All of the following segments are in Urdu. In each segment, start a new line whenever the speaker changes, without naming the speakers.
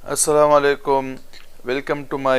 Assalamu alaikum. Welcome to my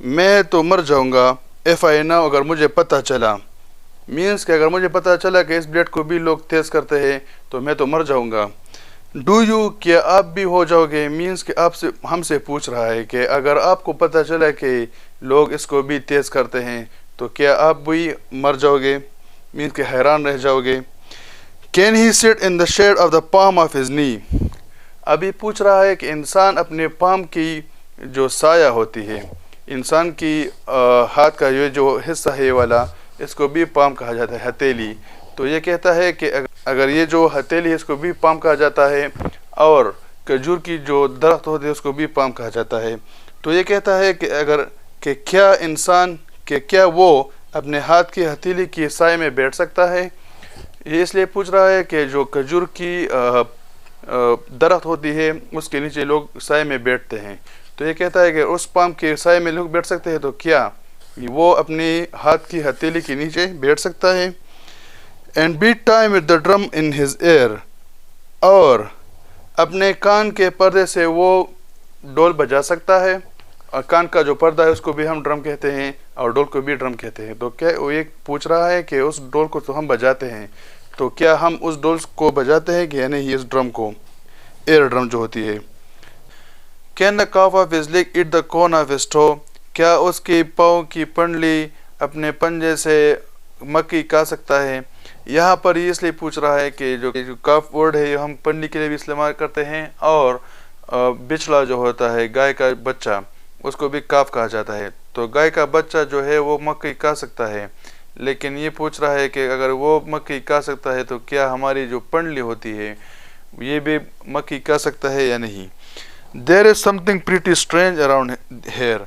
میں تو مر جاؤں گا if I know اگر مجھے پتہ چلا. مینس کہ اگر مجھے پتہ چلا کہ اس بلیڈ کو بھی لوگ تیز کرتے ہیں تو میں تو مر جاؤں گا. ڈو یو کیا آپ بھی ہو جاؤ گے. مینس کہ آپ سے ہم سے پوچھ رہا ہے کہ اگر آپ کو پتہ چلا کہ لوگ اس کو بھی تیز کرتے ہیں تو کیا آپ بھی مر جاؤ گے. مینس کہ حیران رہ جاؤ گے. Can he sit in the shade of the palm of his knee. ابھی پوچھ رہا ہے کہ انسان اپنے پام کی جو سایہ ہوتی ہے، انسان کی ہاتھ کا یہ جو حصہ ہے یہ والا، اس کو بھی پام کہا جاتا ہے، ہتھیلی. تو یہ کہتا ہے کہ اگر یہ جو ہتھیلی ہے اس کو بھی پام کہا جاتا ہے، اور کھجور کی جو درخت ہوتے ہے اس کو بھی پام کہا جاتا ہے. تو یہ کہتا ہے کہ کیا انسان کہ کیا وہ اپنے ہاتھ کی ہتھیلی کی سائے میں بیٹھ سکتا ہے. یہ اس لیے پوچھ رہا ہے کہ جو کھجور کی درخت ہوتی ہے اس کے نیچے لوگ سائے میں بیٹھتے ہیں. تو یہ کہتا ہے کہ اس پام کے سائے میں لوگ بیٹھ سکتے ہیں، تو کیا وہ اپنے ہاتھ کی ہتھیلی کے نیچے بیٹھ سکتا ہے. And beat time with the drum in his ear. اور اپنے کان کے پردے سے وہ ڈول بجا سکتا ہے. اور کان کا جو پردہ ہے اس کو بھی ہم ڈرم کہتے ہیں اور ڈول کو بھی ڈرم کہتے ہیں. تو کیا وہ یہ پوچھ رہا ہے کہ اس ڈول کو تو ہم بجاتے ہیں، تو کیا ہم اس ڈول کو بجاتے ہیں کہ یا نہیں اس ڈرم کو، ایئر ڈرم جو ہوتی ہے. Can the calf of his leg at the cone of his to. کیا اس کی پاؤں کی پنڈلی اپنے پنجے سے مکئی کھا سکتا ہے. یہاں پر یہ اس لیے پوچھ رہا ہے کہ جو کاف ورڈ ہے یہ ہم پنڈلی کے لیے بھی استعمال کرتے ہیں، اور بچڑا جو ہوتا ہے گائے کا بچہ اس کو بھی کاف کہا جاتا ہے. تو گائے کا بچہ جو ہے وہ مکئی کھا سکتا ہے، لیکن یہ پوچھ رہا ہے کہ اگر وہ مکئی کھا سکتا ہے تو کیا ہماری جو پنڈلی ہوتی ہے یہ بھی مکئی کھا سکتا ہے یا نہیں. There is something pretty strange around here.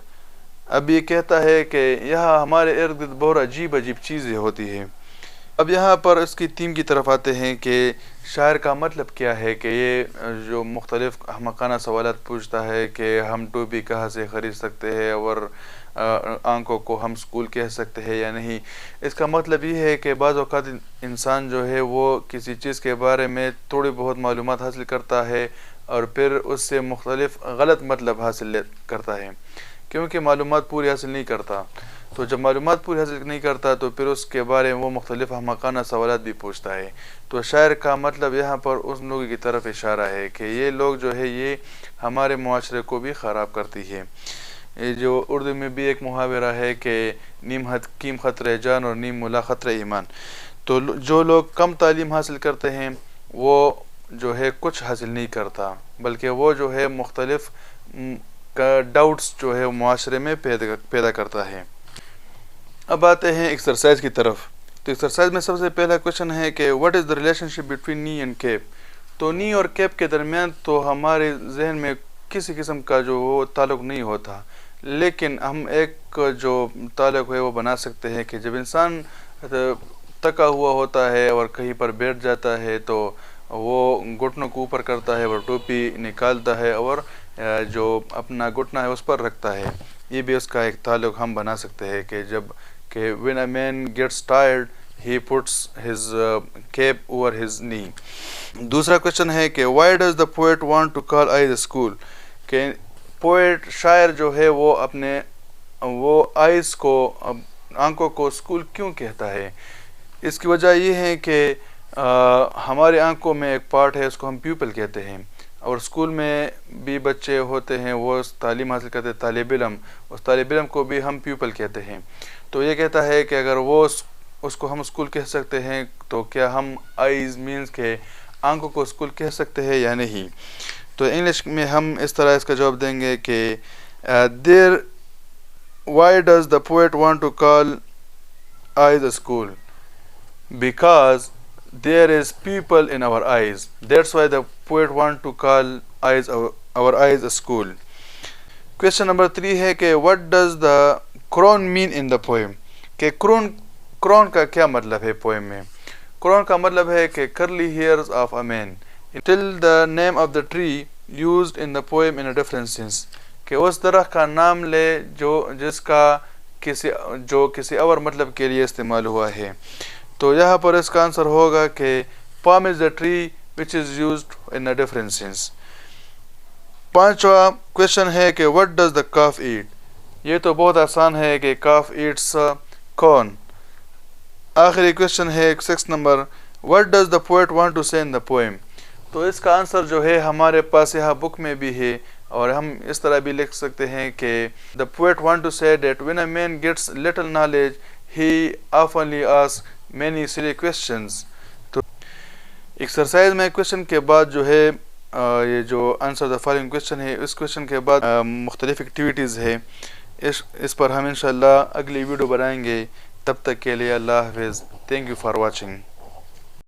اب یہ کہتا ہے کہ یہاں ہمارے ارد گرد بہت عجیب چیزیں ہوتی ہیں. اب یہاں پر اس کی تھیم کی طرف آتے ہیں کہ شاعر کا مطلب کیا ہے کہ یہ جو مختلف احمقانہ سوالات پوچھتا ہے کہ ہم ٹوپی کہاں سے خرید سکتے ہیں اور آنکھوں کو ہم اسکول کہہ سکتے ہیں یا نہیں. اس کا مطلب یہ ہے کہ بعض اوقات انسان جو ہے وہ کسی چیز کے بارے میں تھوڑی بہت معلومات حاصل کرتا ہے اور پھر اس سے مختلف غلط مطلب حاصل کرتا ہے، کیونکہ معلومات پوری حاصل نہیں کرتا. تو جب معلومات پوری حاصل نہیں کرتا تو پھر اس کے بارے میں وہ مختلف احمقانہ سوالات بھی پوچھتا ہے. تو شاعر کا مطلب یہاں پر اس لوگوں کی طرف اشارہ ہے کہ یہ لوگ جو ہے یہ ہمارے معاشرے کو بھی خراب کرتی ہے. یہ جو اردو میں بھی ایک محاورہ ہے کہ نیم حکیم خطرہ جان اور نیم ملا خطرہ ایمان. تو جو لوگ کم تعلیم حاصل کرتے ہیں وہ جو ہے کچھ حاصل نہیں کرتا، بلکہ وہ جو ہے مختلف ڈاؤٹس جو ہے معاشرے میں پیدا کرتا ہے. اب آتے ہیں ایکسرسائز کی طرف. تو ایکسرسائز میں سب سے پہلا کوشچن ہے کہ what is the relation ship between نی اینڈ کیپ. تو نی اور کیپ کے درمیان تو ہمارے ذہن میں کسی قسم کا جو وہ تعلق نہیں ہوتا، لیکن ہم ایک جو تعلق ہے وہ بنا سکتے ہیں کہ جب انسان تکا ہوا ہوتا ہے اور کہیں پر بیٹھ جاتا ہے تو وہ گھٹنوں کو اوپر کرتا ہے اور ٹوپی نکالتا ہے اور جو اپنا گھٹنا ہے اس پر رکھتا ہے. یہ بھی اس کا ایک تعلق ہم بنا سکتے ہیں کہ when a man gets tired he puts his cape over his knee. دوسرا کوشچن ہے کہ why does the poet want to call eyes a school. کہ پوئٹ شاعر جو ہے وہ آئیز کو آنکھوں کو اسکول کیوں کہتا ہے. اس کی وجہ یہ ہے کہ ہمارے آنکھوں میں ایک پارٹ ہے اس کو ہم پیپل کہتے ہیں، اور اسکول میں بھی بچے ہوتے ہیں وہ تعلیم حاصل کرتے ہیں، طالب علم، اس طالب علم کو بھی ہم پیپل کہتے ہیں. تو یہ کہتا ہے کہ اگر وہ اس کو ہم اسکول کہہ سکتے ہیں تو کیا ہم آئیز مینس کے آنکھوں کو اسکول کہہ سکتے ہیں یا نہیں. تو انگلش میں ہم اس طرح اس کا جواب دیں گے کہ why does the poet want to call eyes a school. Because there is people in our eyes. That's why the poet want to call our eyes a school. Question number 3 ہے کہ what does the crown mean in the poem. کہ crown کا کیا مطلب ہے پوئم میں. crown کا مطلب ہے کہ curly hairs of a man. Till the name of the tree used in the poem in a different sense. کہ اس درخت کا نام لے جس کا کسی اور مطلب کے لیے استعمال ہوا ہے. تو یہاں پر اس کا آنسر ہوگا کہ palm is the tree which is used in a different sense. 5واں کوشچن ہے کہ what does the calf eat. یہ تو بہت آسان ہے کہ کاف ایٹس کون. آخری کوشچن ہے 6 number. What does the poet want to say in the poem؟ تو اس کا آنسر جو ہے ہمارے پاس یہاں بک میں بھی ہے، اور ہم اس طرح بھی لکھ سکتے ہیں کہ the poet want to say that when a man gets little knowledge he oftenly asks many silly questions. تو ایکسرسائز میں کوشچن کے بعد جو ہے یہ جو آنسر دا فالوئنگ کوشچن ہے، اس کوشچن کے بعد مختلف ایکٹیویٹیز ہے، اس پر ہم انشاءاللہ اگلی ویڈیو بنائیں گے. تب تک کے لیے اللہ حافظ. Thank you for watching.